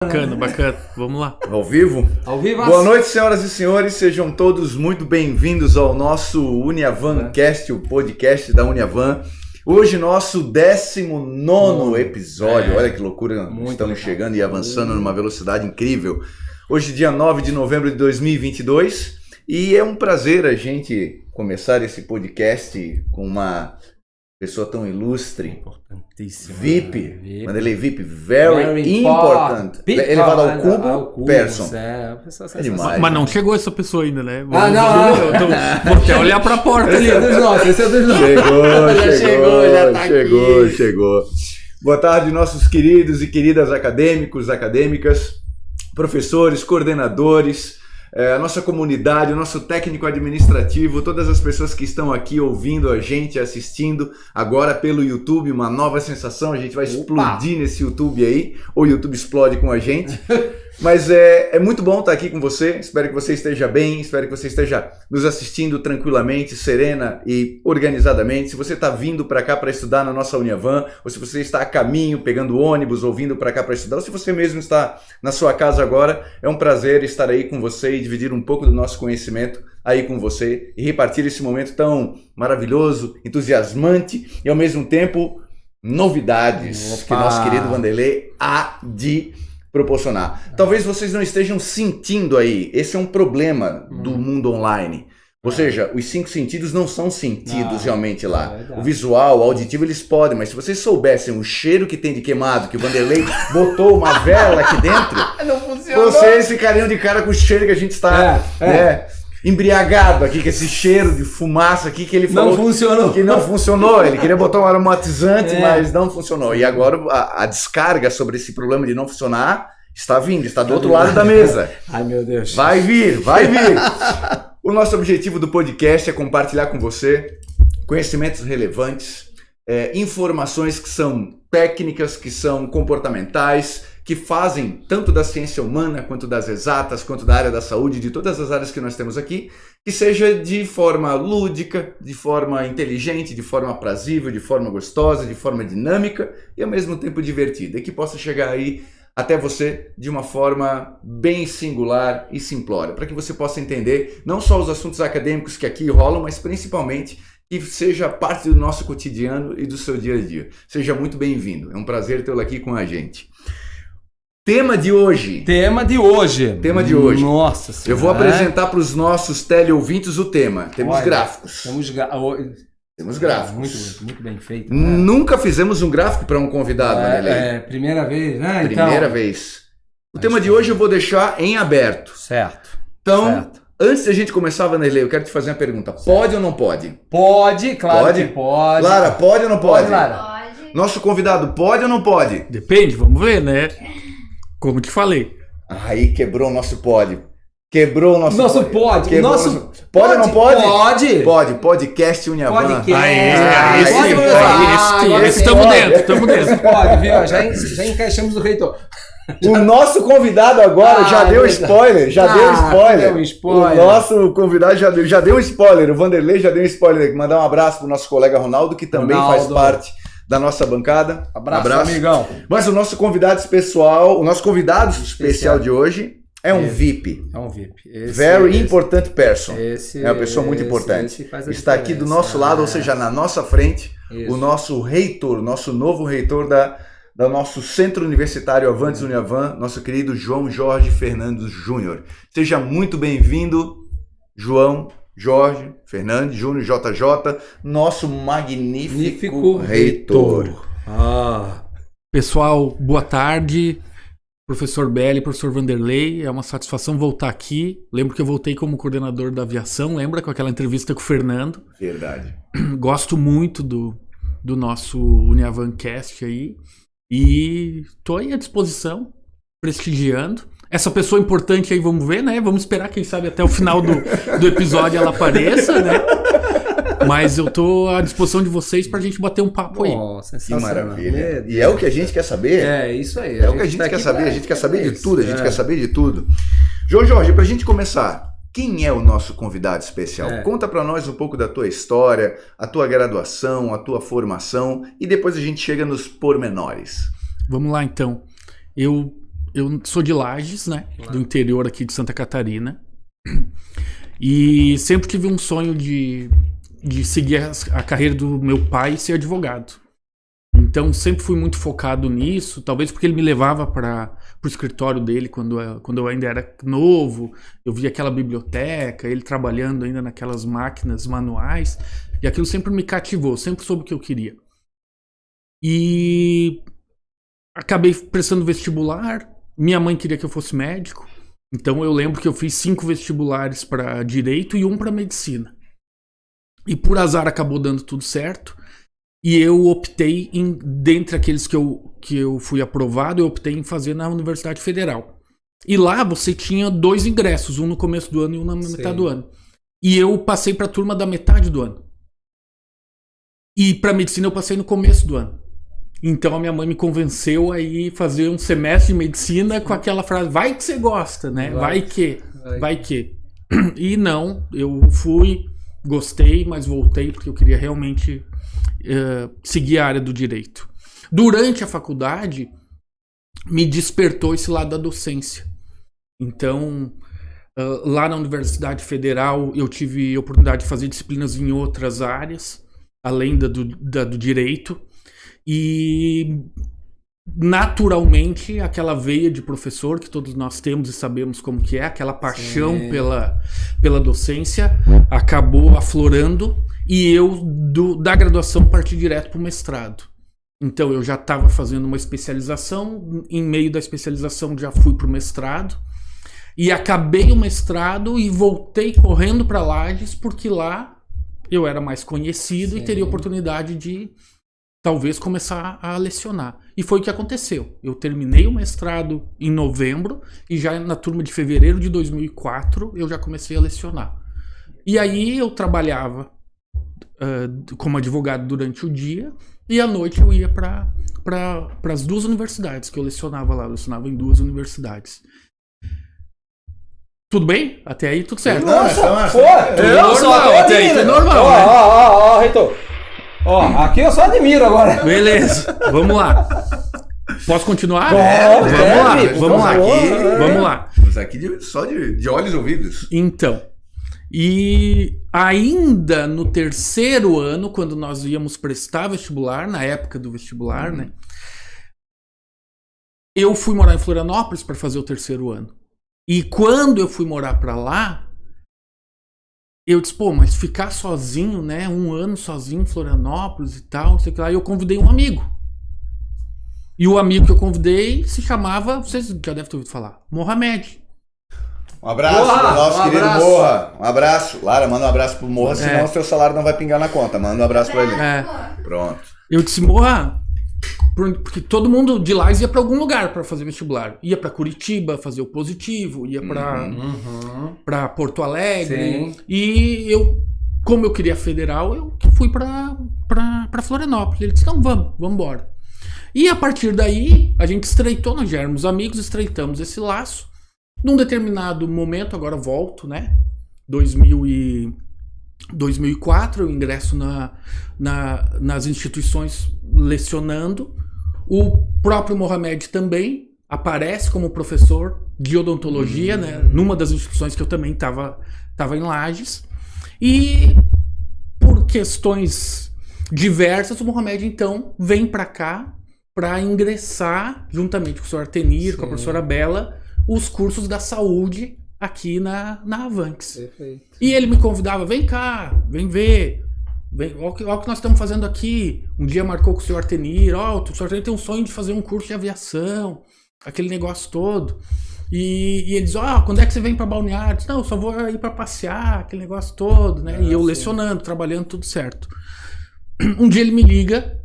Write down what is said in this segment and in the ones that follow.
Bacana, bacana. Vamos lá. Ao vivo? Ao vivo. Boa noite, senhoras e senhores. Sejam todos muito bem-vindos ao nosso Uniavancast, o podcast da Uniavan. Hoje, nosso 19º episódio. Olha que loucura, estamos chegando e avançando numa velocidade incrível. Hoje, dia 9 de novembro de 2022. E é um prazer a gente começar esse podcast com uma pessoa tão ilustre. Importantíssimo. VIP. Vanderlei VIP. Very important. Elevado ao cubo, person. É demais. Mas não chegou essa pessoa ainda, né? Vou até olhar pra porta ali. Esse é dos nossos. Chegou. Boa tarde, nossos queridos e queridas acadêmicos, acadêmicas, professores, coordenadores, a nossa comunidade, o nosso técnico administrativo, todas as pessoas que estão aqui ouvindo a gente, assistindo agora pelo YouTube, uma nova sensação, a gente vai explodir nesse YouTube aí, ou o YouTube explode com a gente. Mas é muito bom estar aqui com você, espero que você esteja bem, espero que você esteja nos assistindo tranquilamente, serena e organizadamente. Se você está vindo para cá para estudar na nossa Uniavan, ou se você está a caminho, pegando ônibus ou vindo para cá para estudar, ou se você mesmo está na sua casa agora, é um prazer estar aí com você e dividir um pouco do nosso conhecimento aí com você e repartir esse momento tão maravilhoso, entusiasmante e ao mesmo tempo novidades que nosso querido Vanderlei há de proporcionar. Talvez vocês não estejam sentindo aí, esse é um problema do mundo online. Ou seja, os 5 sentidos não são sentidos realmente lá. O visual, o auditivo, eles podem, mas se vocês soubessem o cheiro que tem de queimado, que o Vanderlei botou uma vela aqui dentro, não funcionou. Vocês ficariam de cara com o cheiro que a gente está embriagado aqui, com esse cheiro de fumaça aqui que ele falou que não funcionou. Ele queria botar um aromatizante, mas não funcionou. E agora a descarga sobre esse problema de não funcionar está vindo, está do outro lado da mesa. Ai, meu Deus. Vai vir. O nosso objetivo do podcast é compartilhar com você conhecimentos relevantes, informações que são técnicas, que são comportamentais, que fazem tanto da ciência humana, quanto das exatas, quanto da área da saúde, de todas as áreas que nós temos aqui, que seja de forma lúdica, de forma inteligente, de forma aprazível, de forma gostosa, de forma dinâmica e ao mesmo tempo divertida, e que possa chegar aí até você de uma forma bem singular e simplória, para que você possa entender não só os assuntos acadêmicos que aqui rolam, mas principalmente que seja parte do nosso cotidiano e do seu dia a dia. Seja muito bem-vindo, é um prazer tê-lo aqui com a gente. Tema de hoje. Nossa Senhora. Eu vou apresentar para os nossos teleouvintes o tema. Temos gráficos. Temos gráficos. Muito bem feito. Né? Nunca fizemos um gráfico para um convidado, Vanderlei. Primeira vez, né? Primeira vez. O tema de hoje eu vou deixar em aberto. Certo. Então, antes de a gente começar, Vanderlei, eu quero te fazer uma pergunta. Pode ou não pode? Pode, claro que pode. Lara, pode ou não pode? Pode, Lara. Pode. Nosso convidado pode ou não pode? Depende, vamos ver, né? Como te falei. Aí quebrou o nosso pode. Quebrou o nosso pode. Pode ou não pode? Pode. Pode. Podcast Uniavan. Estamos dentro. Pode, viu? Já encaixamos o reitor. O nosso convidado agora já deu spoiler. O nosso convidado já deu spoiler. O Vanderlei já deu spoiler. Mandar um abraço pro nosso colega Ronaldo, que também faz parte da nossa bancada. Abraço, amigão. Mas o nosso convidado especial de hoje é um VIP. É um VIP. Very important person. É uma pessoa muito importante. Está aqui do nosso lado, ou seja, na nossa frente, o nosso reitor, nosso novo reitor do nosso Centro Universitário Avantes Uniavan, nosso querido João Jorge Fernandes Júnior. Seja muito bem-vindo, João Jorge Fernandes Júnior, JJ, nosso magnífico reitor. Pessoal, boa tarde. Professor Belli, professor Vanderlei, é uma satisfação voltar aqui. Lembro que eu voltei como coordenador da aviação, lembra com aquela entrevista com o Fernando? Verdade. Gosto muito do nosso Uniavancast aí e tô aí à disposição, prestigiando. Essa pessoa importante aí, vamos ver, né? Vamos esperar, quem sabe, até o final do episódio ela apareça, né? Mas eu tô à disposição de vocês pra gente bater um papo aí. Nossa, que maravilha. E é o que a gente quer saber. É, isso aí. É o que a gente quer saber. A gente quer saber de tudo. A gente quer saber de tudo. João Jorge, pra gente começar, quem é o nosso convidado especial? Conta pra nós um pouco da tua história, a tua graduação, a tua formação e depois a gente chega nos pormenores. Vamos lá, então. Eu eu sou de Lages, né? Do interior aqui de Santa Catarina. E sempre tive um sonho de seguir a carreira do meu pai e ser advogado. Então sempre fui muito focado nisso, talvez porque ele me levava para o escritório dele quando eu ainda era novo. Eu via aquela biblioteca, ele trabalhando ainda naquelas máquinas manuais, e aquilo sempre me cativou, sempre soube o que eu queria. E acabei prestando vestibular. Minha mãe queria que eu fosse médico, então eu lembro que eu fiz 5 vestibulares para direito e 1 para medicina. E por azar acabou dando tudo certo. E eu optei dentre aqueles que eu fui aprovado, eu optei em fazer na Universidade Federal. E lá você tinha 2 ingressos, um no começo do ano e um na metade do ano. E eu passei para a turma da metade do ano. E para medicina eu passei no começo do ano. Então a minha mãe me convenceu a ir fazer um semestre de medicina com aquela frase, vai que você gosta, né? Vai que. E não, eu fui, gostei, mas voltei porque eu queria realmente seguir a área do direito. Durante a faculdade, me despertou esse lado da docência. Então, lá na Universidade Federal, eu tive a oportunidade de fazer disciplinas em outras áreas, além da do direito. E, naturalmente, aquela veia de professor que todos nós temos e sabemos como que é, aquela paixão pela docência, acabou aflorando. E eu, da graduação, parti direto para o mestrado. Então, eu já estava fazendo uma especialização. Em meio da especialização, já fui para o mestrado. E acabei o mestrado e voltei correndo para Lages, porque lá eu era mais conhecido e teria oportunidade de, talvez, começar a lecionar. E foi o que aconteceu. Eu terminei o mestrado em novembro e já na turma de fevereiro de 2004 eu já comecei a lecionar. E aí eu trabalhava como advogado durante o dia, e à noite eu ia para as 2 universidades que eu lecionava lá. Eu lecionava em 2 universidades. Tudo bem? Até aí tudo certo. Nossa, normal, até aí tudo normal. Ó, reitor. Ó, aqui eu só admiro agora. Beleza, vamos lá. Posso continuar? Vamos lá. Estamos aqui só de olhos e ouvidos. Então, e ainda no 3º ano, quando nós íamos prestar vestibular, na época do vestibular, né? Eu fui morar em Florianópolis para fazer o 3º ano. E quando eu fui morar para lá, eu disse, pô, mas ficar sozinho, né? 1 ano sozinho em Florianópolis e tal, sei lá. E eu convidei um amigo. E o amigo que eu convidei se chamava, vocês já devem ter ouvido falar, Mohamed. Um abraço pro nosso querido Morra. Um abraço. Lara, manda um abraço pro Morra, senão o seu salário não vai pingar na conta. Manda um abraço pra ele. Pronto. Eu disse, Morra, porque todo mundo de lá ia pra algum lugar pra fazer vestibular. Ia pra Curitiba fazer o positivo, ia pra Porto Alegre. Sim. E eu, como eu queria federal, eu fui pra Florianópolis. Ele disse, não, vamos embora. E a partir daí, a gente estreitou, nós já éramos amigos, estreitamos esse laço. Num determinado momento, agora volto, né? 2004, eu ingresso nas instituições lecionando. O próprio Mohamed também aparece como professor de odontologia, né? Numa das instituições que eu também estava em Lages. E por questões diversas, o Mohamed, então, vem para cá para ingressar, juntamente com o professor Artenir, com a professora Bela, os cursos da saúde aqui na Avanx. Perfeito. E ele me convidava, vem cá, vem ver, olha o que nós estamos fazendo aqui. Um dia marcou com o senhor Artenir, o senhor Artenir tem um sonho de fazer um curso de aviação, aquele negócio todo. E ele diz, quando é que você vem para Balneário? Eu disse, não, eu só vou ir para passear, aquele negócio todo, né? E eu lecionando, trabalhando, tudo certo. Um dia ele me liga,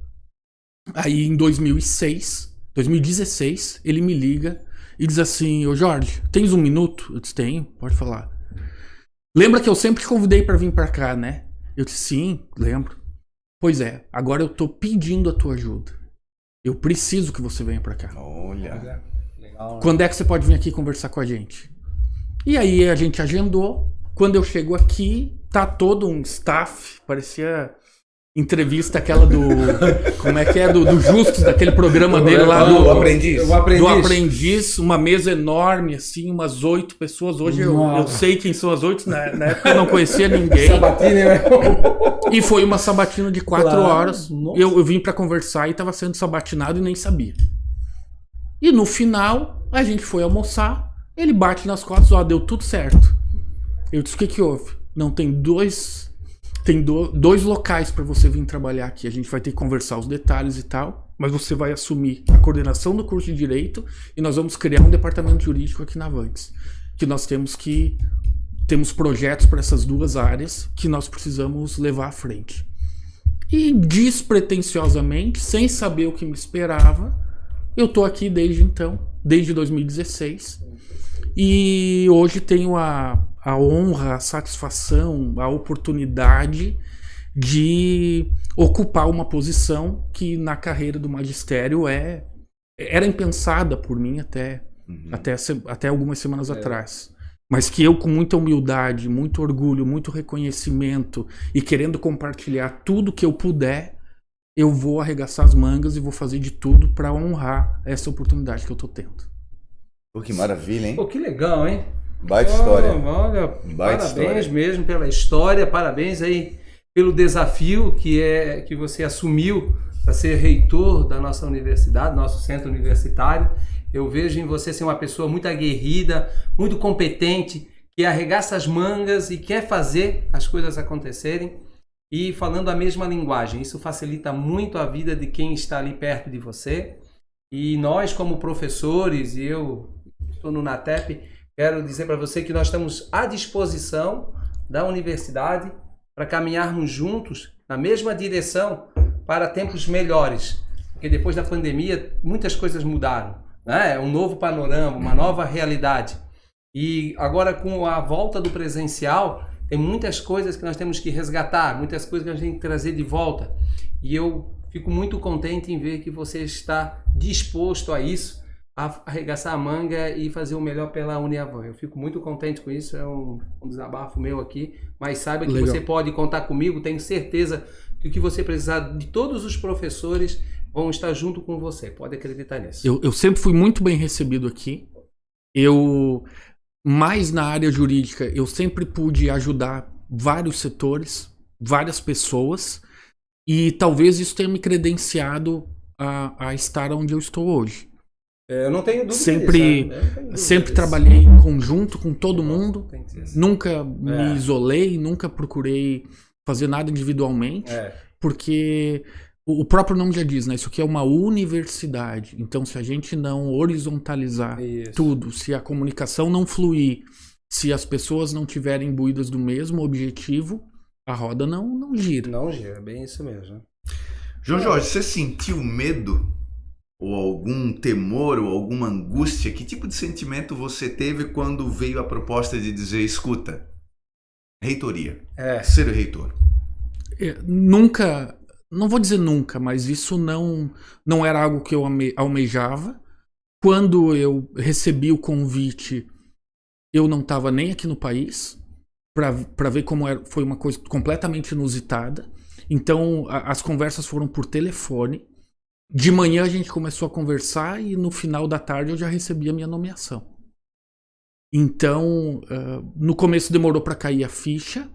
aí em 2016, ele me liga e diz assim, ô Jorge, tens 1 minuto? Eu disse, tenho, pode falar. Lembra que eu sempre te convidei para vir para cá, né? Eu disse, sim, lembro. Pois é, agora eu tô pedindo a tua ajuda. Eu preciso que você venha para cá. Olha. Legal, né? Quando é que você pode vir aqui conversar com a gente? E aí a gente agendou. Quando eu chego aqui, tá todo um staff, parecia entrevista aquela do... Como é que é? Do Justus, daquele programa dele lá O Aprendiz. do Aprendiz, uma mesa enorme, assim, umas 8 pessoas. Hoje eu sei quem são as 8, na época eu não conhecia ninguém. Sabatina, né? E foi uma sabatina de 4 Claro. horas. Nossa. Eu vim pra conversar e tava sendo sabatinado e nem sabia. E no final, a gente foi almoçar, ele bate nas costas, deu tudo certo. Eu disse, o que houve? Não, tem dois locais para você vir trabalhar aqui. A gente vai ter que conversar os detalhes e tal, mas você vai assumir a coordenação do curso de Direito e nós vamos criar um departamento jurídico aqui na Avantes. Que nós temos projetos para essas 2 áreas que nós precisamos levar à frente. E despretensiosamente, sem saber o que me esperava, eu tô aqui desde então, desde 2016. E hoje tenho a honra, a satisfação, a oportunidade de ocupar uma posição que na carreira do magistério era impensada por mim até algumas semanas atrás. Mas que eu, com muita humildade, muito orgulho, muito reconhecimento e querendo compartilhar tudo que eu puder, eu vou arregaçar as mangas e vou fazer de tudo para honrar essa oportunidade que eu tô tendo. Pô, que maravilha, hein? Pô, que legal, hein? Baita história. Olha, Baita parabéns história. mesmo pela história, parabéns aí pelo desafio que você assumiu para ser reitor da nossa universidade, nosso centro universitário. Eu vejo em você ser uma pessoa muito aguerrida, muito competente, que arregaça as mangas e quer fazer as coisas acontecerem e falando a mesma linguagem. Isso facilita muito a vida de quem está ali perto de você. E nós, como professores, e eu estou no NATEP, quero dizer para você que nós estamos à disposição da universidade para caminharmos juntos na mesma direção para tempos melhores. Porque depois da pandemia, muitas coisas mudaram, né? Um novo panorama, uma nova realidade. E agora, com a volta do presencial, tem muitas coisas que nós temos que resgatar, muitas coisas que a gente tem que trazer de volta. E eu fico muito contente em ver que você está disposto a isso, a arregaçar a manga e fazer o melhor pela Uniavan. Eu fico muito contente com isso, é um desabafo meu aqui, mas saiba que Legal. você pode contar comigo, tenho certeza que o que você precisar de todos os professores vão estar junto com você, pode acreditar nisso. Eu sempre fui muito bem recebido aqui. Mais na área jurídica, eu sempre pude ajudar vários setores, várias pessoas, e talvez isso tenha me credenciado a estar onde eu estou hoje. Eu não tenho dúvida Sempre, disso, né? Eu não tenho dúvida sempre disso. trabalhei em conjunto com todo mundo, Tem que ser assim. nunca me isolei, nunca procurei fazer nada individualmente, porque o próprio nome já diz, né? Isso aqui é uma universidade. Então, se a gente não horizontalizar Isso. tudo, se a comunicação não fluir, se as pessoas não tiverem imbuídas do mesmo objetivo, a roda não gira. Não gira, bem isso mesmo. João Jorge, você sentiu medo? Ou algum temor, ou alguma angústia? Que tipo de sentimento você teve quando veio a proposta de dizer, escuta, reitoria, ser reitor? Nunca, não vou dizer nunca, mas isso não era algo que eu almejava. Quando eu recebi o convite, eu não estava nem aqui no país, para ver como foi uma coisa completamente inusitada. Então, as conversas foram por telefone. De manhã a gente começou a conversar e no final da tarde eu já recebi a minha nomeação. Então, no começo demorou para cair a ficha,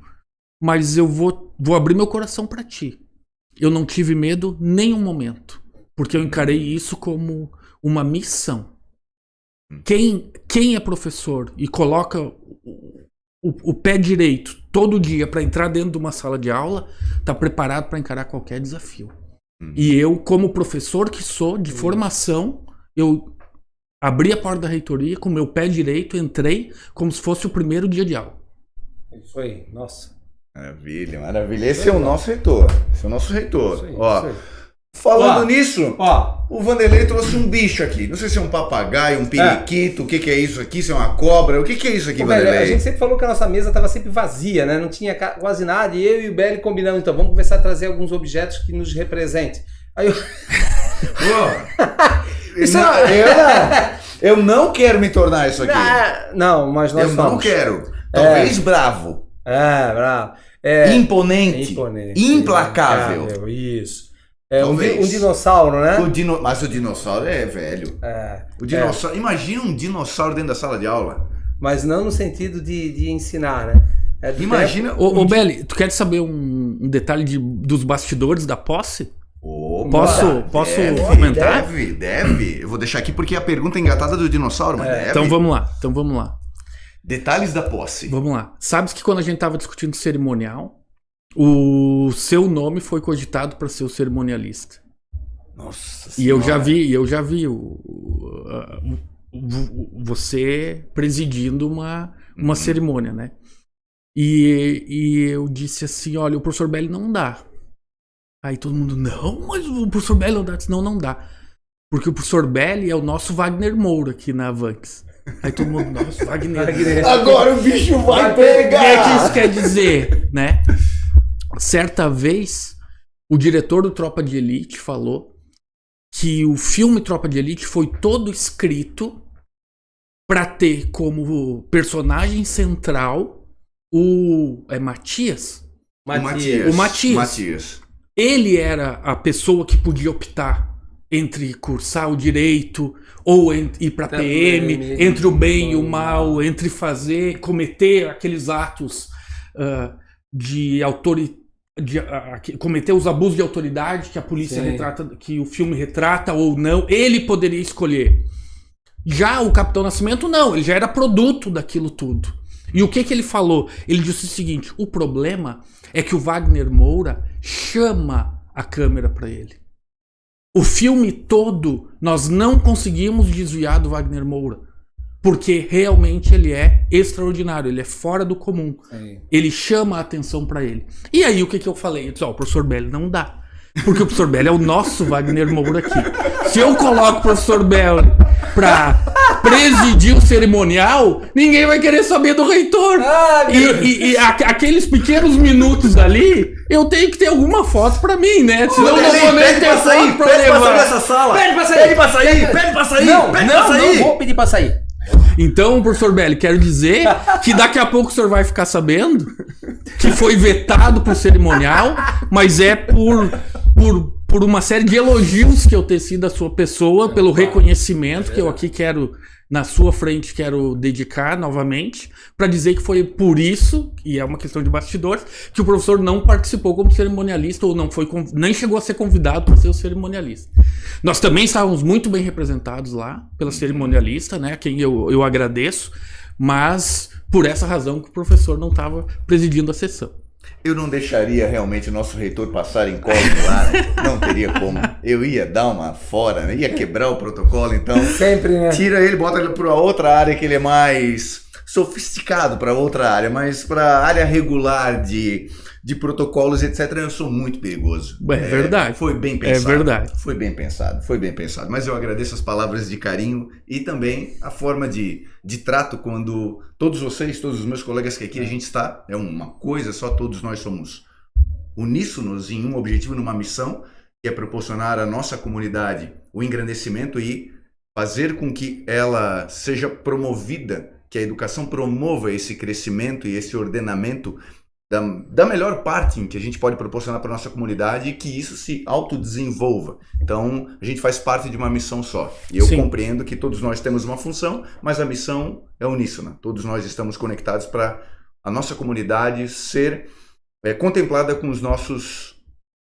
mas eu vou abrir meu coração para ti. Eu não tive medo nenhum momento, porque eu encarei isso como uma missão. Quem é professor e coloca o pé direito todo dia para entrar dentro de uma sala de aula, está preparado para encarar qualquer desafio. E eu, como professor que sou, de formação, eu abri a porta da reitoria com o meu pé direito, entrei como se fosse o primeiro dia de aula. Isso aí, nossa. Maravilha, maravilha. Esse é o nosso reitor. Esse é o nosso reitor. Isso aí, Ó, isso aí. falando Ó, nisso, Ó, o Vanderlei trouxe um bicho aqui. Não sei se é um papagaio, um periquito, o que é isso aqui, se é uma cobra. O que é isso aqui, Ô, velho, a Vanderlei? gente sempre falou que a nossa mesa estava sempre vazia, né? Não tinha quase nada. E eu e o Belly combinamos, então vamos começar a trazer alguns objetos que nos representem. Aí eu... Isso Eu não quero me tornar isso aqui. Não, mas nós Eu não somos. quero. Talvez bravo. Bravo. Imponente. Implacável. Isso. Talvez. Um dinossauro, né? Mas o dinossauro é velho. O dinossauro, imagina um dinossauro dentro da sala de aula. Mas não no sentido de ensinar, né? Imagina. Ô, Belli, tu quer saber um detalhe dos bastidores da posse? Opa, Posso comentar? Deve. Eu vou deixar aqui porque a pergunta é engatada do dinossauro, mas deve. Então vamos lá. Detalhes da posse. Vamos lá. Sabes que quando a gente tava discutindo cerimonial, o seu nome foi cogitado para ser o cerimonialista. Nossa E eu já vi você presidindo uma cerimônia, né? E eu disse assim, olha, o professor Belli não dá. Aí todo mundo, não, mas o professor Belli não dá. Eu disse, não dá. Porque o professor Belli é o nosso Wagner Moura aqui na Avanx. Aí todo mundo, nossa, Wagner. Agora o bicho vai O pegar! que é que isso quer dizer, né? Certa vez, o diretor do Tropa de Elite falou que o filme Tropa de Elite foi todo escrito para ter como personagem central o Matias. O Matias. Ele era a pessoa que podia optar entre cursar o direito ou ir para PM, entre o bem e o mal, entre cometer aqueles atos cometer os abusos de autoridade que a polícia retrata, que o filme retrata ou não. Ele poderia escolher. Já o Capitão Nascimento não, ele já era produto daquilo tudo. E o que ele falou? Ele disse o seguinte: o problema é que o Wagner Moura chama a câmera para ele. O filme todo nós não conseguimos desviar do Wagner Moura, porque realmente ele é extraordinário, ele é fora do comum. Ele chama a atenção para ele. E aí o que eu falei? Eu disse, o professor Belli não dá, porque o professor Belli é o nosso Wagner Moura aqui. Se eu coloco o professor Belli pra presidir o cerimonial, ninguém vai querer saber do reitor. E aqueles pequenos minutos ali, eu tenho que ter alguma foto pra mim, né? Senão eu não vou nem ter foto pra levar. Dessa sala. Pede pra sair! Não vou pedir pra sair. Então, professor Belli, quero dizer que daqui a pouco o senhor vai ficar sabendo que foi vetado pro cerimonial, mas é por uma série de elogios que eu teci da sua pessoa, pelo reconhecimento que eu aqui quero, na sua frente, quero dedicar novamente, para dizer que foi por isso, e é uma questão de bastidores, que o professor não participou como cerimonialista, ou não foi, nem chegou a ser convidado para ser o cerimonialista. Nós também estávamos muito bem representados lá, pela cerimonialista, né, a quem eu agradeço, mas por essa razão que o professor não estava presidindo a sessão. Eu não deixaria realmente o nosso reitor passar incólume lá, né? Não teria como. Eu ia dar uma fora, né? Ia quebrar o protocolo, então... Sempre, né? Tira ele, bota ele para outra área que ele é mais sofisticado, para outra área, mas para a área regular de protocolos, etc., eu sou muito perigoso. É verdade. Foi bem pensado. É verdade. Foi bem pensado. Mas eu agradeço as palavras de carinho e também a forma de trato quando todos vocês, todos os meus colegas que aqui a gente está, é uma coisa só, todos nós somos uníssonos em um objetivo, numa missão, que é proporcionar à nossa comunidade o engrandecimento e fazer com que ela seja promovida, que a educação promova esse crescimento e esse ordenamento da melhor parte em que a gente pode proporcionar para a nossa comunidade e que isso se autodesenvolva. Então, a gente faz parte de uma missão só. E eu compreendo que todos nós temos uma função, mas a missão é uníssona. Todos nós estamos conectados para a nossa comunidade ser contemplada com os nossos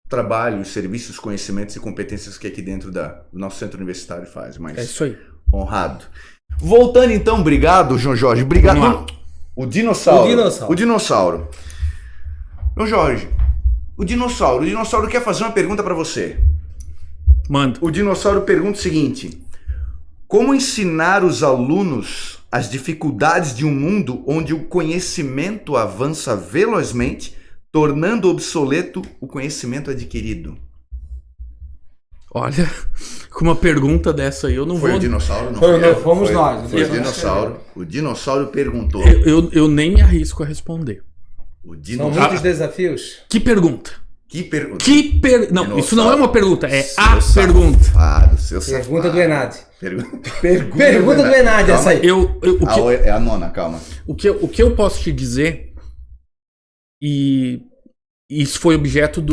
trabalhos, serviços, conhecimentos e competências que aqui dentro do nosso centro universitário faz. Mas é isso aí. Honrado. Voltando então, obrigado, João Jorge. Obrigado. O dinossauro. João Jorge, o dinossauro quer fazer uma pergunta para você. Manda. O dinossauro pergunta o seguinte: como ensinar os alunos as dificuldades de um mundo onde o conhecimento avança velozmente, tornando obsoleto o conhecimento adquirido? Olha, com uma pergunta dessa aí eu não Foi vou... o dinossauro, não foi? Fomos nós. Foi o dinossauro. O dinossauro perguntou. Eu nem me arrisco a responder. São muitos desafios. Que pergunta? Não, isso não é uma pergunta, é a pergunta. Pergunta do Enad. Pergunta do Enad, essa aí. É a nona, calma. O que eu posso te dizer E isso foi objeto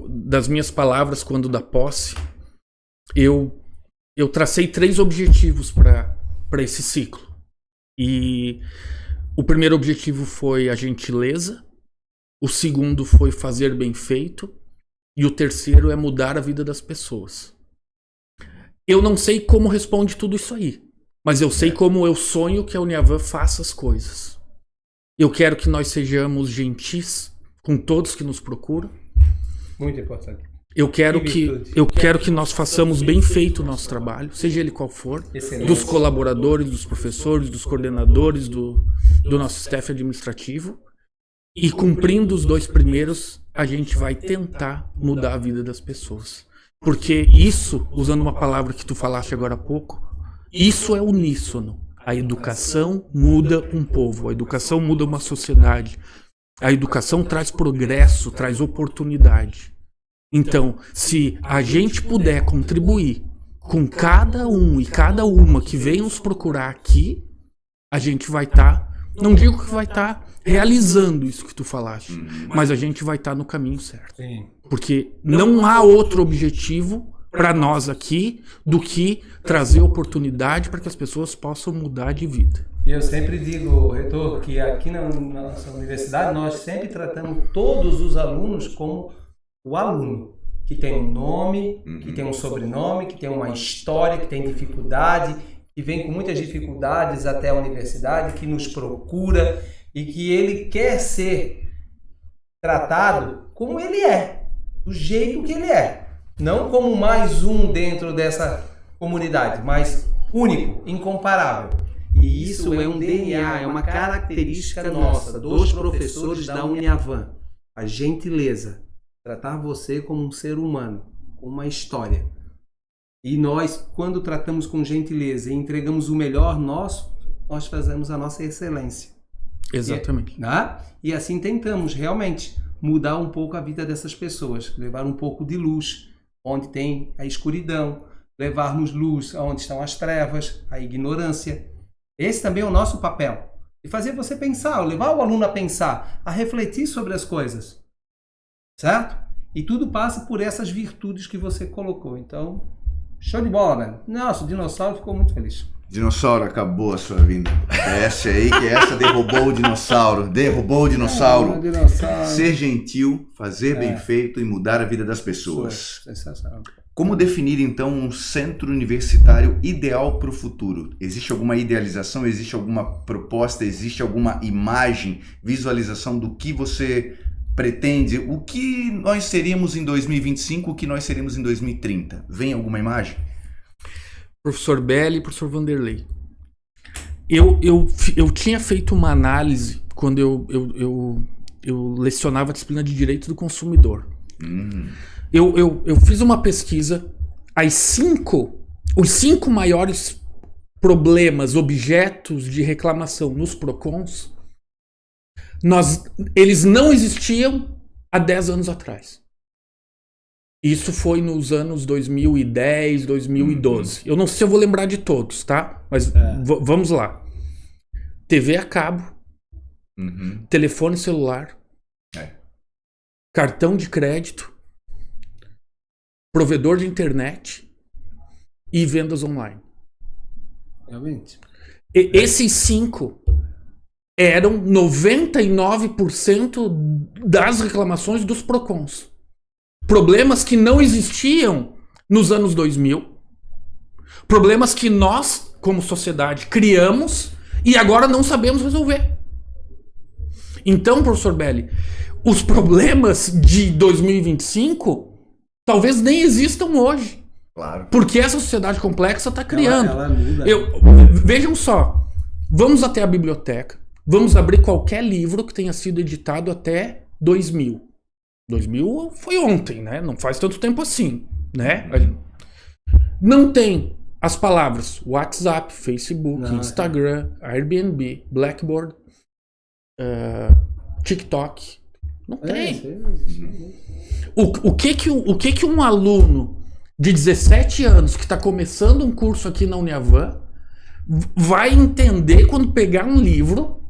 das minhas palavras quando da posse. Eu tracei 3 objetivos para esse ciclo. E o primeiro objetivo foi a gentileza, o segundo foi fazer bem feito, e o terceiro é mudar a vida das pessoas. Eu não sei como responde tudo isso aí, mas eu sei como eu sonho que a Uniavan faça as coisas. Eu quero que nós sejamos gentis com todos que nos procuram. Muito importante. Eu quero que nós façamos bem feito o nosso trabalho, seja ele qual for, Excelente. dos colaboradores, dos professores, dos coordenadores, do nosso staff administrativo. E cumprindo os 2 primeiros, a gente vai tentar mudar a vida das pessoas. Porque isso, usando uma palavra que tu falaste agora há pouco, isso é uníssono. A educação muda um povo, a educação muda uma sociedade. A educação traz progresso, traz oportunidade. Então, se a gente puder contribuir com cada um e cada uma que vem nos procurar aqui, a gente vai estar, não digo que vai estar realizando isso que tu falaste, mas a gente vai estar no caminho certo. Sim. Porque não há outro objetivo para nós aqui do que trazer oportunidade para que as pessoas possam mudar de vida. E eu sempre digo, reitor, que aqui na nossa universidade nós sempre tratamos todos os alunos como o aluno, que tem um nome, que tem um sobrenome, que tem uma história, que tem dificuldade, que vem com muitas dificuldades até a universidade, que nos procura e que ele quer ser tratado como ele é, do jeito que ele é. Não como mais um dentro dessa comunidade, mas único, incomparável. E isso é um DNA, é uma característica nossa, dos professores da Uniavan. A gentileza. Tratar você como um ser humano, com uma história. E nós, quando tratamos com gentileza e entregamos o melhor nosso, nós fazemos a nossa excelência. Exatamente. E assim tentamos realmente mudar um pouco a vida dessas pessoas, levar um pouco de luz onde tem a escuridão, levarmos luz onde estão as trevas, a ignorância. Esse também é o nosso papel. E fazer você pensar, levar o aluno a pensar, a refletir sobre as coisas. Certo? E tudo passa por essas virtudes que você colocou. Então, show de bola, velho. Nossa, o dinossauro ficou muito feliz. Dinossauro, acabou a sua vinda. Essa aí, que essa derrubou o dinossauro. Derrubou o dinossauro. Ser gentil, fazer bem feito e mudar a vida das pessoas. Sensacional. Como definir, então, um centro universitário ideal para o futuro? Existe alguma idealização? Existe alguma proposta? Existe alguma imagem, visualização do que você pretende? O que nós seríamos em 2025, o que nós seríamos em 2030? Vem alguma imagem? Professor Belli e professor Vanderlei. Eu tinha feito uma análise quando eu lecionava a disciplina de Direito do Consumidor. Eu fiz uma pesquisa, os 5 maiores problemas, objetos de reclamação nos PROCONs, eles não existiam há 10 anos atrás. Isso foi nos anos 2010, 2012. Eu não sei se eu vou lembrar de todos, tá? Mas vamos lá. TV a cabo, telefone celular, cartão de crédito, provedor de internet e vendas online. Realmente. Esses 5 eram 99% das reclamações dos PROCONs. Problemas que não existiam nos anos 2000. Problemas que nós, como sociedade, criamos e agora não sabemos resolver. Então, professor Belli, os problemas de 2025 talvez nem existam hoje. Claro. Porque essa sociedade complexa está criando. Ela muda. Vejam só, vamos até a biblioteca, vamos abrir qualquer livro que tenha sido editado até 2000. 2000 foi ontem, né? Não faz tanto tempo assim, né? Não tem as palavras WhatsApp, Facebook, Instagram, Airbnb, Blackboard, TikTok. Não tem. O que um aluno de 17 anos que está começando um curso aqui na Uniavan vai entender quando pegar um livro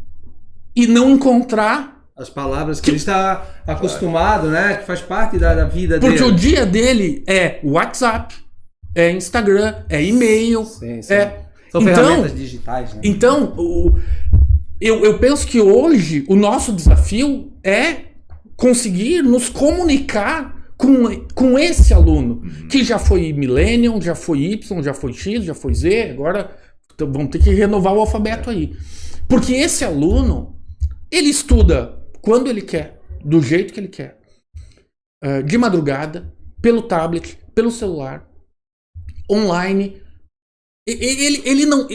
e não encontrar. As palavras que ele está acostumado, né? Que faz parte da vida dele. Porque o dia dele é WhatsApp, é Instagram, é e-mail. Sim. Então, São ferramentas digitais, né? Então, eu penso que hoje o nosso desafio é conseguir nos comunicar com esse aluno, que já foi Millennium, já foi Y, já foi X, já foi Z, agora vamos ter que renovar o alfabeto aí. Porque esse aluno, ele estuda quando ele quer, do jeito que ele quer, de madrugada, pelo tablet, pelo celular, online. Ele não...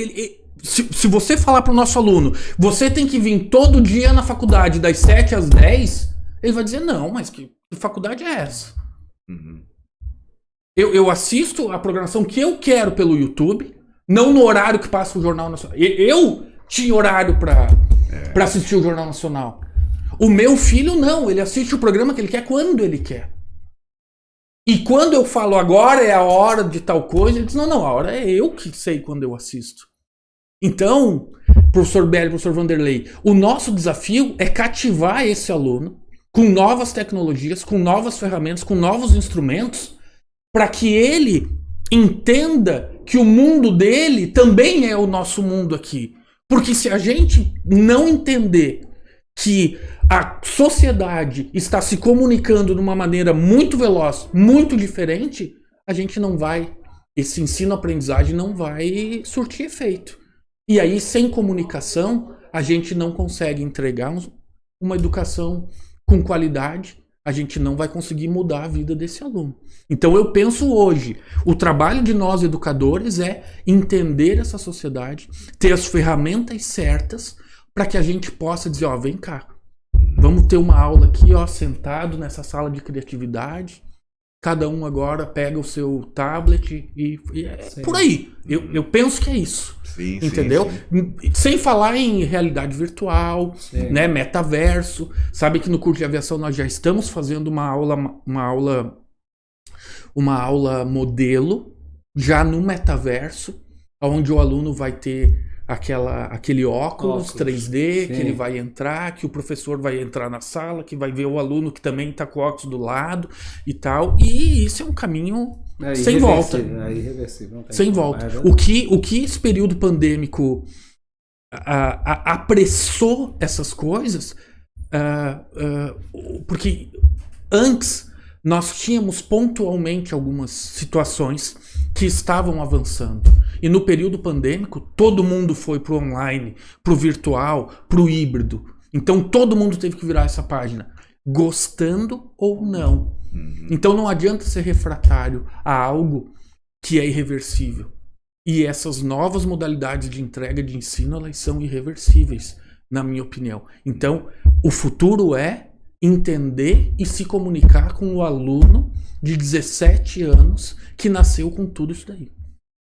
Se você falar para o nosso aluno, você tem que vir todo dia na faculdade das 7 às 10, ele vai dizer, não, mas que faculdade é essa? Eu assisto a programação que eu quero pelo YouTube, não no horário que passa o Jornal Nacional. Eu tinha horário para assistir o Jornal Nacional. O meu filho não, ele assiste o programa que ele quer quando ele quer. E quando eu falo agora é a hora de tal coisa, ele diz, não, a hora é eu que sei quando eu assisto. Então, professor Belli, professor Vanderlei, o nosso desafio é cativar esse aluno com novas tecnologias, com novas ferramentas, com novos instrumentos, para que ele entenda que o mundo dele também é o nosso mundo aqui. Porque se a gente não entender que a sociedade está se comunicando de uma maneira muito veloz, muito diferente, a gente não vai, esse ensino-aprendizagem não vai surtir efeito. E aí, sem comunicação, a gente não consegue entregar uma educação com qualidade, a gente não vai conseguir mudar a vida desse aluno. Então eu penso hoje, o trabalho de nós educadores é entender essa sociedade, ter as ferramentas certas para que a gente possa dizer, ó, vem cá, vamos ter uma aula aqui, ó, sentado nessa sala de criatividade, cada um agora pega o seu tablet e é por aí. Eu penso que é isso. Sim, entendeu? Sim. Sem falar em realidade virtual, né, metaverso. Sabe que no curso de aviação nós já estamos fazendo uma aula modelo já no metaverso, onde o aluno vai ter aquele óculos 3D, que ele vai entrar, que o professor vai entrar na sala, que vai ver o aluno que também está com o óculos do lado e tal. E isso é um caminho sem volta. É irreversível. Sem volta. O que esse período pandêmico apressou essas coisas, porque antes nós tínhamos pontualmente algumas situações que estavam avançando. E no período pandêmico, todo mundo foi pro online, pro virtual, pro híbrido. Então todo mundo teve que virar essa página, gostando ou não. Então não adianta ser refratário a algo que é irreversível. E essas novas modalidades de entrega de ensino, elas são irreversíveis, na minha opinião. Então, o futuro é entender e se comunicar com o aluno de 17 anos que nasceu com tudo isso daí.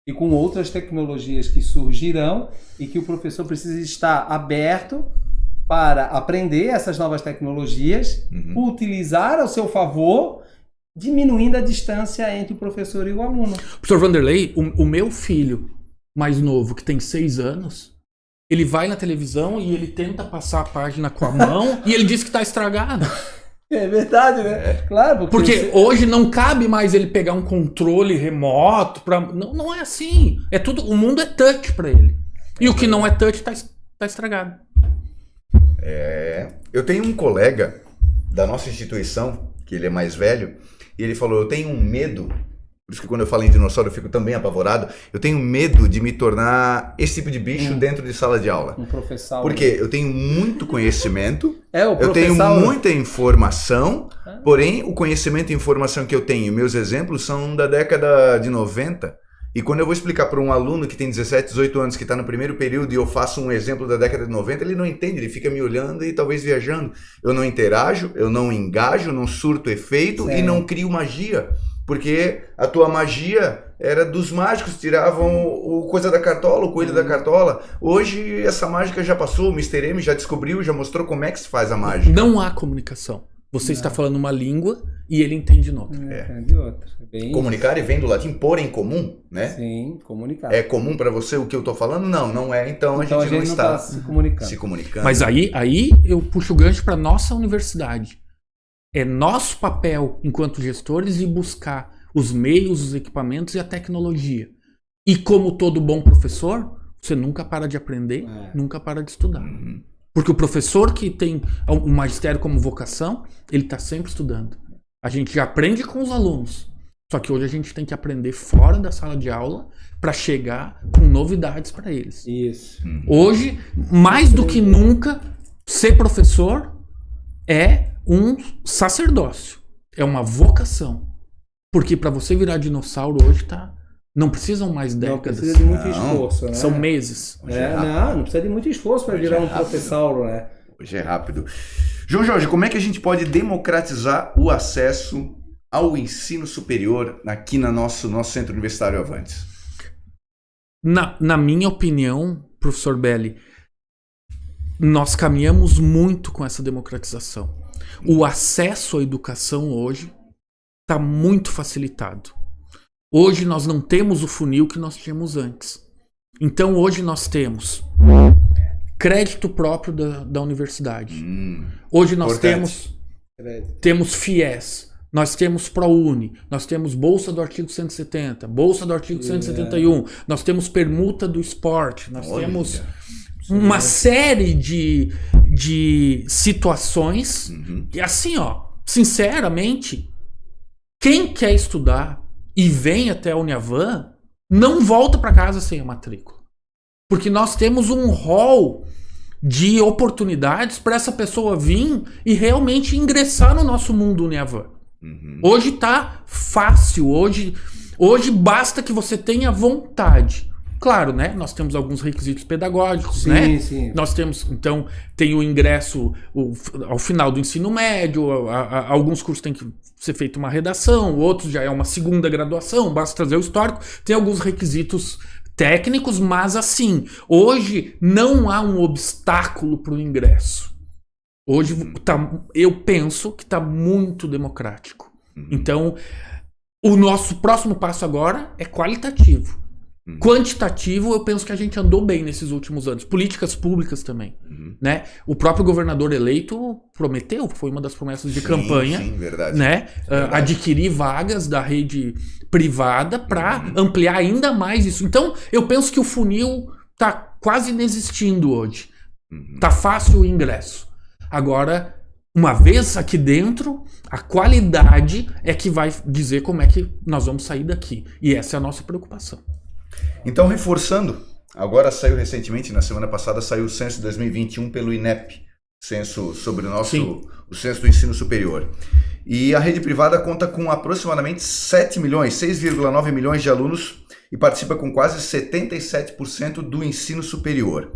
E com outras tecnologias que surgirão e que o professor precisa estar aberto para aprender essas novas tecnologias, utilizar ao seu favor, diminuindo a distância entre o professor e o aluno. Professor Vanderlei, o meu filho mais novo, que tem 6 anos, ele vai na televisão e ele tenta passar a página com a mão e ele diz que está estragado. É verdade, né? Claro. Porque hoje não cabe mais ele pegar um controle remoto. Não é assim. É tudo, o mundo é touch para ele. E o que não é touch está estragado. Eu tenho um colega da nossa instituição, que ele é mais velho, e ele falou, eu tenho um medo, por isso que quando eu falo em dinossauro eu fico também apavorado, eu tenho medo de me tornar esse tipo de bicho dentro de sala de aula. Um professor. Porque eu tenho muito conhecimento, o eu tenho muita informação, porém o conhecimento e informação que eu tenho, meus exemplos são da década de 90, e quando eu vou explicar para um aluno que tem 17, 18 anos, que está no primeiro período, e eu faço um exemplo da década de 90, ele não entende, ele fica me olhando e talvez viajando. Eu não interajo, eu não engajo, não surto efeito e não crio magia. Porque a tua magia era dos mágicos, tiravam o coisa da cartola, o coelho da cartola. Hoje essa mágica já passou, o Mr. M já descobriu, já mostrou como é que se faz a mágica. Não há comunicação. Você está falando uma língua e ele entende noutra. Entende outra. Bem... Comunicar vem do latim pôr em comum, né? Sim, comunicar. É comum para você o que eu tô falando? Não, não é. Então a gente não está se comunicando. Mas aí eu puxo o gancho para nossa universidade. É nosso papel, enquanto gestores, ir buscar os meios, os equipamentos e a tecnologia. E como todo bom professor, você nunca para de aprender, nunca para de estudar. Porque o professor que tem o magistério como vocação, ele está sempre estudando. A gente já aprende com os alunos. Só que hoje a gente tem que aprender fora da sala de aula para chegar com novidades para eles. Isso. Hoje, mais do que nunca, ser professor é um sacerdócio. É uma vocação. Porque para você virar dinossauro hoje não precisam mais décadas. Não precisa de muito esforço, né? São meses. Não precisa de muito esforço para virar um professauro, né? Hoje é rápido. João Jorge, como é que a gente pode democratizar o acesso ao ensino superior aqui no nosso Centro Universitário Avantes? Na minha opinião, professor Belli, nós caminhamos muito com essa democratização. O acesso à educação hoje está muito facilitado. Hoje nós não temos o funil que nós tínhamos antes. Então hoje nós temos crédito próprio da universidade. Hoje nós temos FIES, nós temos ProUni, nós temos Bolsa do artigo 170, Bolsa do artigo 171, nós temos permuta do esporte, nós temos uma série de situações que, assim, sinceramente, quem quer estudar e vem até a Uniavan não volta para casa sem a matrícula. Porque nós temos um hall de oportunidades para essa pessoa vir e realmente ingressar no nosso mundo Uniavan. Hoje tá fácil, hoje basta que você tenha vontade. Claro, né? Nós temos alguns requisitos pedagógicos, né? Sim. Nós temos, então, tem o ingresso ao final do ensino médio, alguns cursos tem que ser feita uma redação, outros já é uma segunda graduação, basta trazer o histórico. Tem alguns requisitos técnicos, mas assim, hoje não há um obstáculo para o ingresso. Hoje eu penso que está muito democrático. Então, o nosso próximo passo agora é qualitativo. Quantitativo, eu penso que a gente andou bem nesses últimos anos. Políticas públicas também. Né? O próprio governador eleito prometeu, foi uma das promessas de campanha, verdade. Né? Adquirir vagas da rede privada para ampliar ainda mais isso. Então, eu penso que o funil está quase inexistindo hoje. Está fácil o ingresso. Agora, uma vez aqui dentro, a qualidade é que vai dizer como é que nós vamos sair daqui. E essa é a nossa preocupação. Então, reforçando, agora saiu recentemente, na semana passada, saiu o censo 2021 pelo INEP, censo sobre o censo do ensino superior. E a rede privada conta com aproximadamente 6,9 milhões de alunos e participa com quase 77% do ensino superior.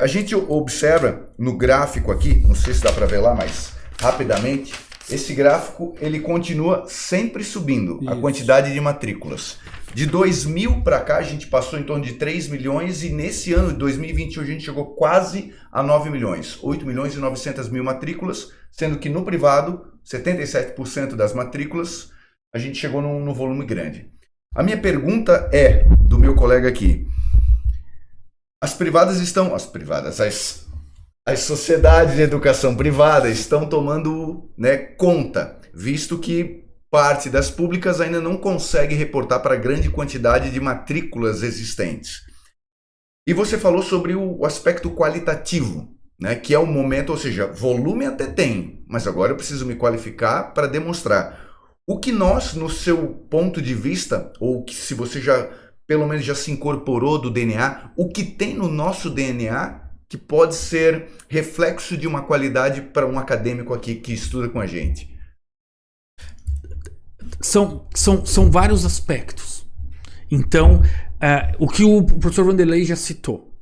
A gente observa no gráfico aqui, não sei se dá para ver lá, mas rapidamente, esse gráfico ele continua sempre subindo, a quantidade de matrículas. De 2000 para cá, a gente passou em torno de 3 milhões e nesse ano de 2021 a gente chegou quase a 9 milhões. 8 milhões e 900 mil matrículas, sendo que no privado, 77% das matrículas, a gente chegou no volume grande. A minha pergunta é, do meu colega aqui, as sociedades de educação privada estão tomando, né, conta, visto que parte das públicas ainda não consegue reportar para a grande quantidade de matrículas existentes. E você falou sobre o aspecto qualitativo, né, que é o momento, ou seja, volume até tem, mas agora eu preciso me qualificar para demonstrar. O que nós, no seu ponto de vista, ou que se você já, pelo menos já se incorporou do DNA, o que tem no nosso DNA que pode ser reflexo de uma qualidade para um acadêmico aqui que estuda com a gente? São vários aspectos. Então, o que o professor Vanderlei já citou.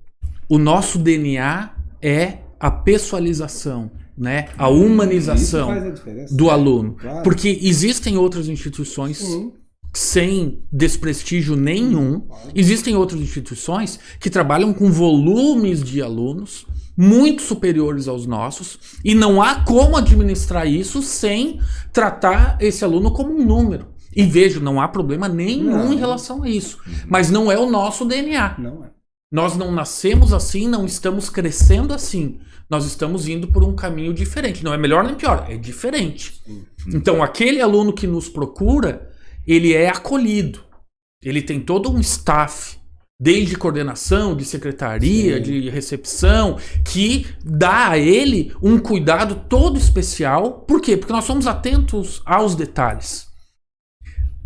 O nosso DNA é a pessoalização, né? A humanização do aluno. Claro. Porque existem outras instituições sem desprestígio nenhum. Existem outras instituições que trabalham com volumes de alunos muito superiores aos nossos, e não há como administrar isso sem tratar esse aluno como um número. E vejo, não há problema nenhum em relação a isso. Mas não é o nosso DNA. Não é. Nós não nascemos assim, não estamos crescendo assim. Nós estamos indo por um caminho diferente. Não é melhor nem pior, é diferente. Então, aquele aluno que nos procura, ele é acolhido. Ele tem todo um staff, desde coordenação, de secretaria, de recepção, que dá a ele um cuidado todo especial. Por quê? Porque nós somos atentos aos detalhes.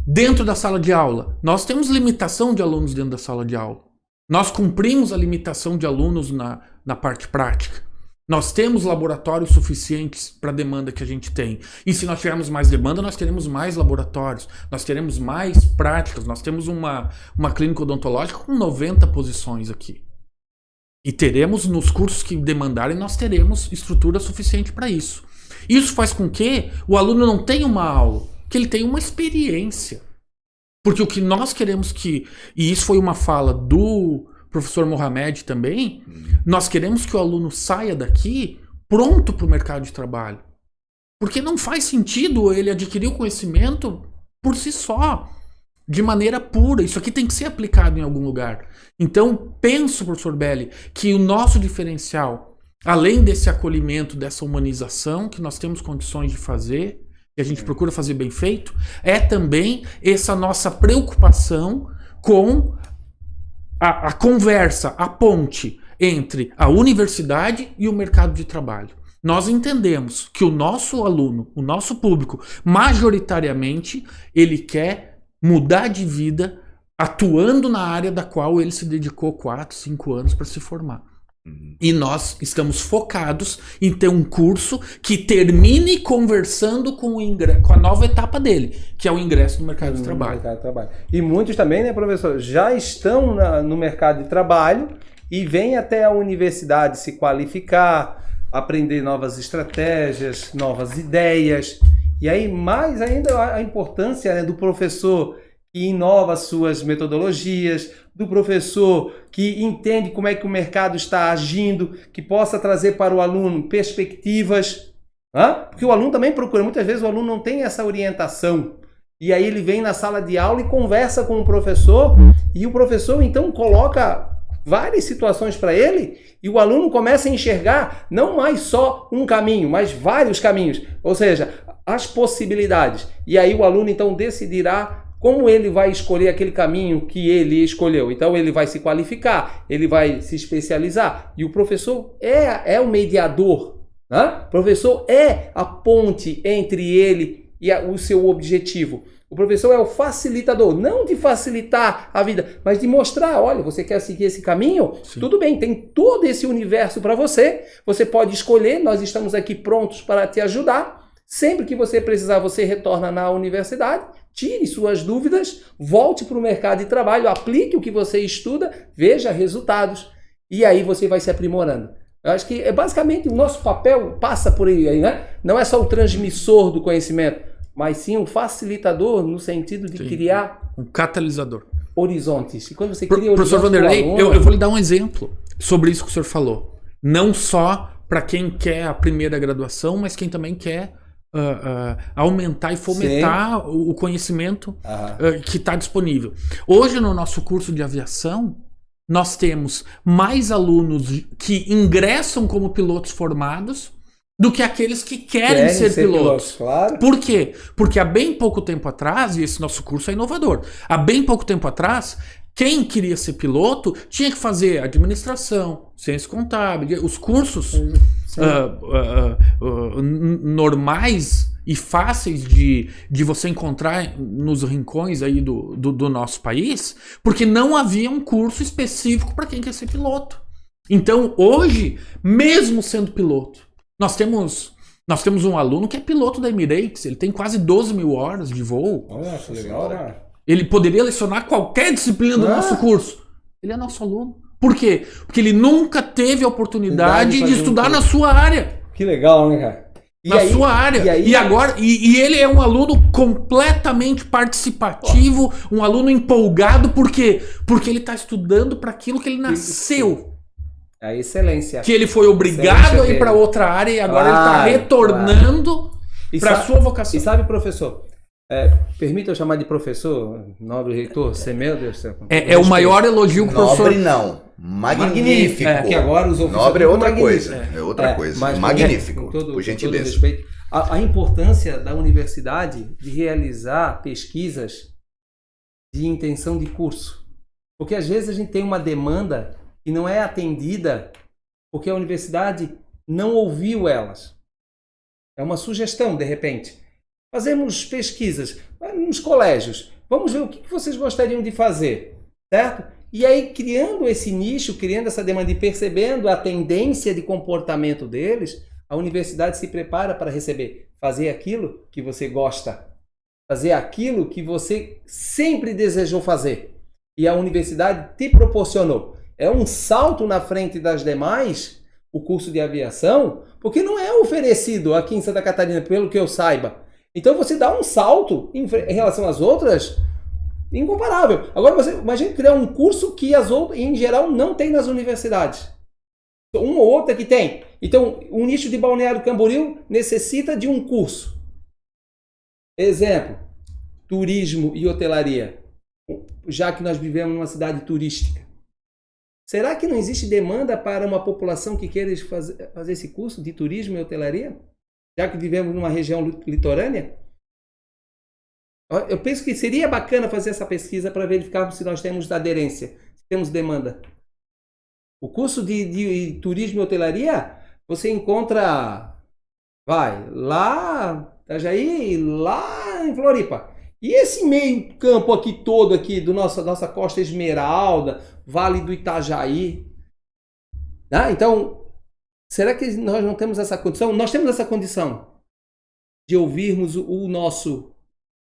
Dentro da sala de aula, nós temos limitação de alunos dentro da sala de aula. Nós cumprimos a limitação de alunos na parte prática. Nós temos laboratórios suficientes para a demanda que a gente tem. E se nós tivermos mais demanda, nós teremos mais laboratórios, nós teremos mais práticas. Nós temos uma clínica odontológica com 90 posições aqui. E teremos, nos cursos que demandarem, nós teremos estrutura suficiente para isso. Isso faz com que o aluno não tenha uma aula, que ele tenha uma experiência. Porque o que nós queremos e isso foi uma fala do professor Mohamed também, nós queremos que o aluno saia daqui pronto para o mercado de trabalho. Porque não faz sentido ele adquirir o conhecimento por si só, de maneira pura. Isso aqui tem que ser aplicado em algum lugar. Então, penso, professor Belli, que o nosso diferencial, além desse acolhimento, dessa humanização que nós temos condições de fazer, que a gente procura fazer bem feito, é também essa nossa preocupação com a conversa, a ponte entre a universidade e o mercado de trabalho. Nós entendemos que o nosso aluno, o nosso público, majoritariamente, ele quer mudar de vida atuando na área da qual ele se dedicou 4, 5 anos para se formar. E nós estamos focados em ter um curso que termine conversando com a nova etapa dele, que é o ingresso no mercado de trabalho. E muitos também, né, professor, já estão no mercado de trabalho e vêm até a universidade se qualificar, aprender novas estratégias, novas ideias. E aí, mais ainda, a importância, né, do professor que inova suas metodologias, do professor que entende como é que o mercado está agindo, que possa trazer para o aluno perspectivas. Porque o aluno também procura, muitas vezes o aluno não tem essa orientação. E aí ele vem na sala de aula e conversa com o professor, e o professor então coloca várias situações para ele, e o aluno começa a enxergar não mais só um caminho, mas vários caminhos. Ou seja, as possibilidades. E aí o aluno então decidirá como ele vai escolher aquele caminho que ele escolheu. Então ele vai se qualificar, ele vai se especializar. E o professor é o mediador. O professor é a ponte entre ele e o seu objetivo. O professor é o facilitador, não de facilitar a vida, mas de mostrar, olha, você quer seguir esse caminho? Sim. Tudo bem, tem todo esse universo para você. Você pode escolher, nós estamos aqui prontos para te ajudar. Sempre que você precisar, você retorna na universidade, tire suas dúvidas, volte para o mercado de trabalho, aplique o que você estuda, veja resultados e aí você vai se aprimorando. Eu acho que basicamente o nosso papel passa por aí, né? Não é só o transmissor do conhecimento, mas sim o facilitador no sentido de criar um catalisador. Horizontes. E quando você cria horizontes, professor Vanderlei, eu vou lhe dar um exemplo sobre isso que o senhor falou. Não só para quem quer a primeira graduação, mas quem também quer aumentar e fomentar o conhecimento que está disponível. Hoje, no nosso curso de aviação, nós temos mais alunos que ingressam como pilotos formados do que aqueles que querem ser pilotos. Claro. Por quê? Porque há bem pouco tempo atrás, e esse nosso curso é inovador, há bem pouco tempo atrás, quem queria ser piloto tinha que fazer administração, ciência contábil, os cursos normais e fáceis de você encontrar nos rincões aí do nosso país, porque não havia um curso específico para quem quer ser piloto. Então, hoje, mesmo sendo piloto, nós temos um aluno que é piloto da Emirates, ele tem quase 12 mil horas de voo. Olha, que legal, né? Ele poderia lecionar qualquer disciplina do nosso curso. Ele é nosso aluno. Por quê? Porque ele nunca teve a oportunidade de estudar na sua área. Que legal, né, cara? Sua área. E agora, ele é um aluno completamente participativo, um aluno empolgado. Por quê? Porque ele está estudando para aquilo que ele nasceu. A excelência. Que ele foi obrigado a ir para outra área e agora ele está retornando para a sua vocação. E sabe, professor, permita eu chamar de professor, nobre reitor, meu Deus do céu. É o maior elogio que o professor... Nobre não, magnífico. Que agora os nobre é outra coisa, é outra coisa. Mas, magnífico, por gentileza. todo respeito, a importância da universidade de realizar pesquisas de intenção de curso. Porque às vezes a gente tem uma demanda que não é atendida porque a universidade não ouviu elas. É uma sugestão, de repente. Fazemos pesquisas nos colégios. Vamos ver o que vocês gostariam de fazer, certo? E aí, criando esse nicho, criando essa demanda e percebendo a tendência de comportamento deles, a universidade se prepara para receber. Fazer aquilo que você gosta. Fazer aquilo que você sempre desejou fazer. E a universidade te proporcionou. É um salto na frente das demais, o curso de aviação, porque não é oferecido aqui em Santa Catarina, pelo que eu saiba. Então você dá um salto em relação às outras, incomparável. Agora você imagina criar um curso que as outras, em geral, não tem nas universidades. Uma ou outra que tem. Então, o nicho de Balneário Camboriú necessita de um curso. Exemplo, turismo e hotelaria. Já que nós vivemos numa cidade turística. Será que não existe demanda para uma população que queira fazer esse curso de turismo e hotelaria? Já que vivemos numa região litorânea? Eu penso que seria bacana fazer essa pesquisa para verificarmos se nós temos aderência, se temos demanda. O curso de turismo e hotelaria, você encontra, lá, Itajaí, lá em Floripa. E esse meio campo aqui todo aqui do nossa Costa Esmeralda, Vale do Itajaí. Então, será que nós não temos essa condição? Nós temos essa condição de ouvirmos o nosso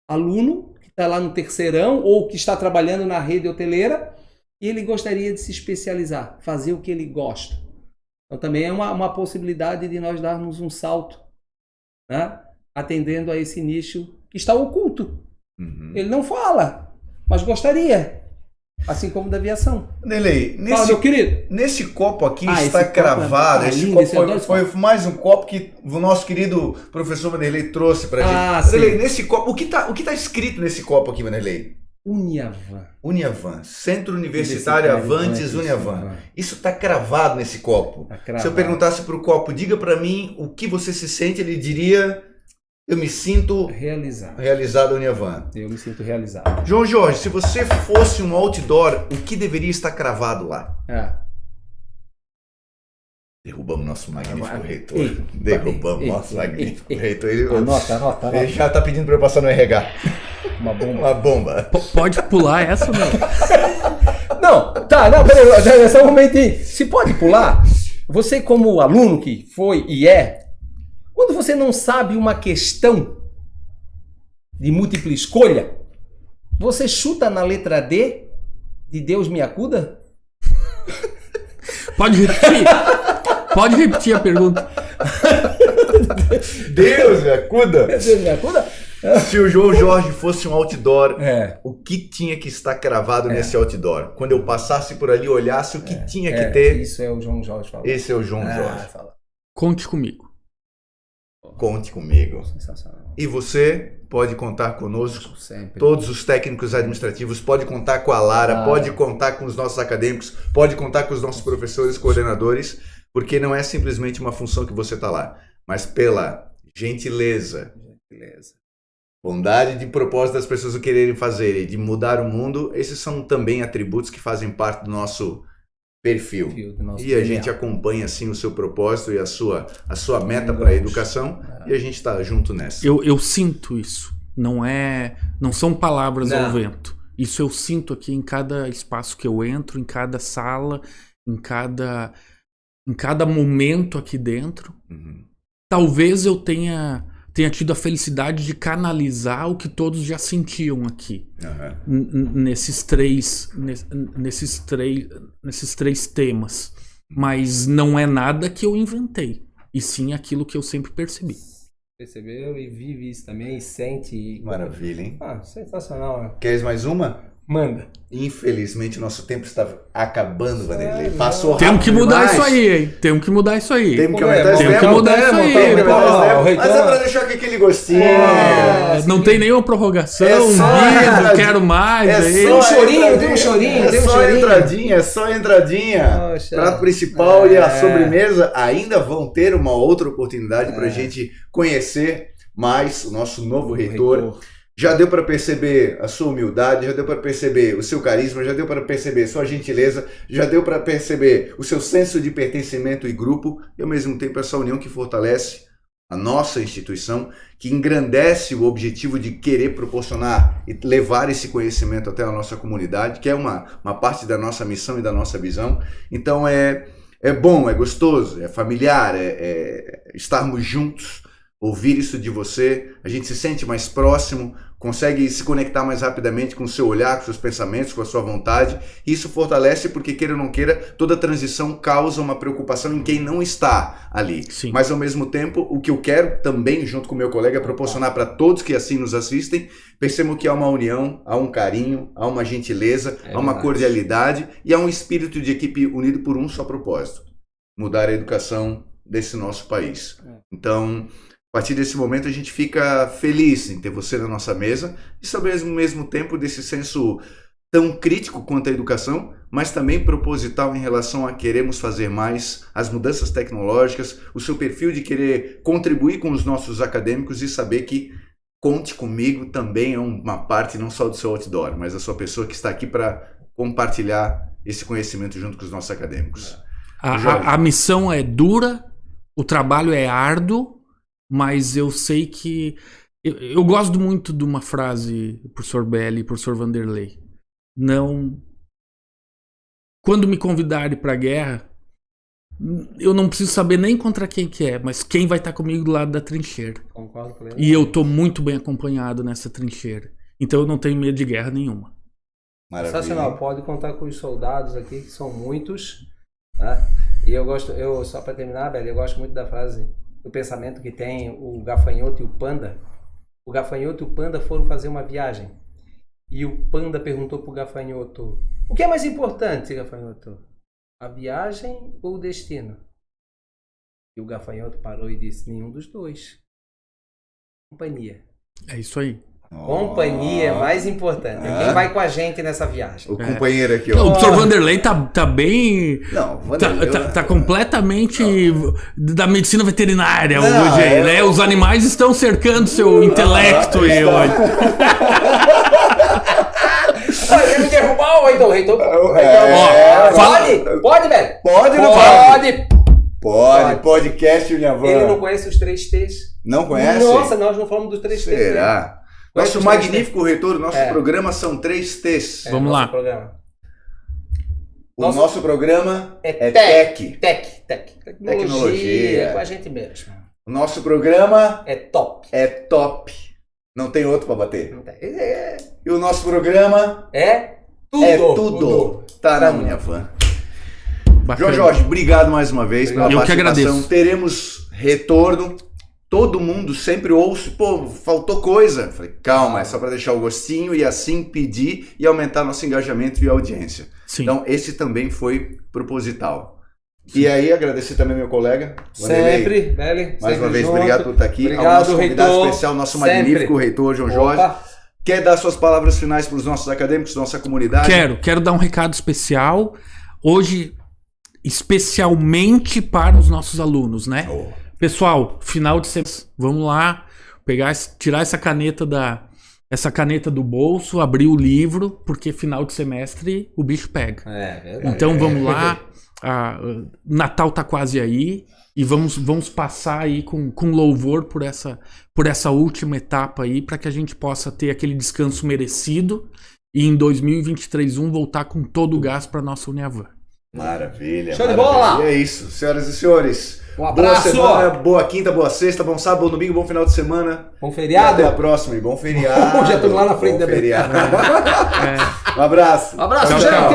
aluno, que está lá no terceirão, ou que está trabalhando na rede hoteleira, e ele gostaria de se especializar, fazer o que ele gosta. Então, também é uma possibilidade de nós darmos um salto, né? Atendendo a esse nicho que está oculto. Uhum. Ele não fala, mas gostaria. Assim como da aviação. Nelei, meu querido. Nesse copo aqui esse está copo cravado. Esse copo foi mais um copo que o nosso querido professor Vanderlei trouxe pra gente. Vanderlei, nesse copo, o que tá escrito nesse copo aqui, Vanderlei? Uniavan. Uniavan, Centro Universitário Avantes Uniavan. Isso está cravado nesse copo. Se eu perguntasse pro copo, diga para mim o que você se sente, ele diria: eu me sinto realizado, Uniavan. Eu me sinto realizado. João Jorge, se você fosse um outdoor, o que deveria estar cravado lá? Derrubamos nosso magnífico reitor. Derrubamos nosso magnífico reitor. Anota. Ele já está pedindo para eu passar no RH. Uma bomba. Pode pular essa, não? Não, peraí, só um momentinho. Se pode pular, você como aluno que foi e quando você não sabe uma questão de múltipla escolha, você chuta na letra D de Deus me acuda? Pode repetir? Pode repetir a pergunta. Deus me acuda? Deus me acuda? Se o João Jorge fosse um outdoor, o que tinha que estar cravado nesse outdoor? Quando eu passasse por ali, olhasse o que tinha que ter. Isso é o João Jorge falando. Esse é o João Jorge. Conte comigo. Conte comigo. Sensacional. E você pode contar conosco. Sempre. Todos os técnicos administrativos, pode contar com a Lara, pode contar com os nossos acadêmicos, pode contar com os nossos professores, coordenadores, porque não é simplesmente uma função que você está lá, mas pela gentileza, bondade de propósito das pessoas o quererem fazer e de mudar o mundo. Esses são também atributos que fazem parte do nosso perfil. E a gente acompanha assim o seu propósito e a sua meta para a educação, e a gente está junto nessa. Eu sinto isso. Não são palavras ao vento. Isso eu sinto aqui em cada espaço que eu entro, em cada sala, em cada momento aqui dentro. Uhum. Talvez eu tenha tido a felicidade de canalizar o que todos já sentiam aqui. Nesses três temas. Mas não é nada que eu inventei, e sim aquilo que eu sempre percebi. Percebeu e vive isso também, e sente. Maravilha, hein? Sensacional. Queres mais uma? Manda. Infelizmente, o nosso tempo está acabando, Vanderlei. Passou rápido Temos que mudar demais. isso aí, hein? Temos que mudar isso aí. Temos que aumentar esse Temos que tempo. mudar isso aí. Tem que aumentar esse tempo. o reitor- Mas é pra deixar com aquele gostinho. Não tem nenhuma prorrogação, É um só vídeo, entradinha. quero mais. É aí. Tem um chorinho, tem um chorinho, É tem um só chorinho. entradinha, é só entradinha. Poxa. Prato principal e a sobremesa ainda vão ter uma outra oportunidade pra gente conhecer mais o nosso novo reitor. Já deu para perceber a sua humildade, já deu para perceber o seu carisma, já deu para perceber a sua gentileza, já deu para perceber o seu senso de pertencimento e grupo e ao mesmo tempo essa união que fortalece a nossa instituição, que engrandece o objetivo de querer proporcionar e levar esse conhecimento até a nossa comunidade, que é uma parte da nossa missão e da nossa visão. Então é bom, é gostoso, é familiar, é estarmos juntos, ouvir isso de você, a gente se sente mais próximo, consegue se conectar mais rapidamente com o seu olhar, com os seus pensamentos, com a sua vontade. E isso fortalece porque, queira ou não queira, toda transição causa uma preocupação em quem não está ali. Sim. Mas, ao mesmo tempo, o que eu quero também, junto com o meu colega, é proporcionar para todos que assim nos assistem, percebam que há uma união, há um carinho, há uma gentileza, há uma cordialidade e há um espírito de equipe unido por um só propósito: mudar a educação desse nosso país. Então, a partir desse momento a gente fica feliz em ter você na nossa mesa e ao mesmo tempo desse senso tão crítico quanto a educação, mas também proposital em relação a queremos fazer mais, as mudanças tecnológicas, o seu perfil de querer contribuir com os nossos acadêmicos e saber que conte comigo também é uma parte não só do seu outdoor, mas a sua pessoa que está aqui para compartilhar esse conhecimento junto com os nossos acadêmicos. A missão é dura, o trabalho é árduo, mas eu sei que... Eu gosto muito de uma frase do professor Belli e do professor Vanderlei. Não... Quando me convidarem para a guerra, eu não preciso saber nem contra quem que é, mas quem vai estar comigo do lado da trincheira. Concordo plenamente. E eu estou muito bem acompanhado nessa trincheira. Então eu não tenho medo de guerra nenhuma. Maravilha. Sensacional, pode contar com os soldados aqui, que são muitos, tá? E só para terminar, Belli, eu gosto muito da frase, do pensamento que tem o gafanhoto e o panda. O gafanhoto e o panda foram fazer uma viagem. E o panda perguntou pro gafanhoto: o que é mais importante, gafanhoto? A viagem ou o destino? E o gafanhoto parou e disse: nenhum dos dois. Companhia. É isso aí. Companhia é mais importante. Quem vai com a gente nessa viagem? O companheiro aqui, O ó. professor Vanderlei tá bem... Não, Vanderlei, Tá completamente da medicina veterinária Não, hoje aí, né? Os animais estão cercando seu intelecto aí hoje. Quer me derrubar o reitor? Fala- Pode, velho? Pode ou não pode? Pode. Podcast Uniavan. Ele não conhece os 3 T's? Não conhece? Nossa, nós não falamos dos 3 T's. Será? Nosso Conhece os magnífico reitor, nosso programa são 3 T's. Vamos lá. Programa. O nosso programa é Tech. Tecnologia. Tecnologia. É com a gente mesmo. O nosso programa É top. é top. Não tem outro para bater. É E o nosso programa tudo. é tudo. Tá na Uniavan. Bacana. João Jorge, obrigado mais uma vez pela Eu que participação. agradeço. Teremos retorno. Todo mundo sempre ouço, pô, faltou coisa. Falei, calma, é só para deixar o gostinho e assim pedir e aumentar nosso engajamento e audiência. Sim. Então, esse também foi proposital. E aí, agradecer também meu colega, Vanderlei. Sempre, Belli. Mais uma vez, junto. obrigado por estar aqui. Obrigado, ao nosso convidado reitor. especial, nosso Sempre. magnífico reitor, João Jorge. Opa. Quer dar suas palavras finais para os nossos acadêmicos, nossa comunidade? Quero dar um recado especial. Hoje, especialmente para os nossos alunos, né? Oh. Pessoal, final de semana, vamos lá, tirar essa caneta do bolso, abrir o livro, porque final de semestre o bicho pega. É verdade. Então vamos lá, Natal tá quase aí e vamos passar aí com louvor por essa última etapa aí, para que a gente possa ter aquele descanso merecido e em 2023 voltar com todo o gás para nossa Uniavan. Maravilha. Show de maravilha. bola! E é isso, senhoras e senhores. Um abraço! Boa semana, boa quinta, boa sexta, bom sábado, bom domingo, bom final de semana. Bom E feriado. até a próxima e bom feriado. Já estamos lá na frente bom da feriado. Um abraço. Um abraço, Tchau, gente! tchau.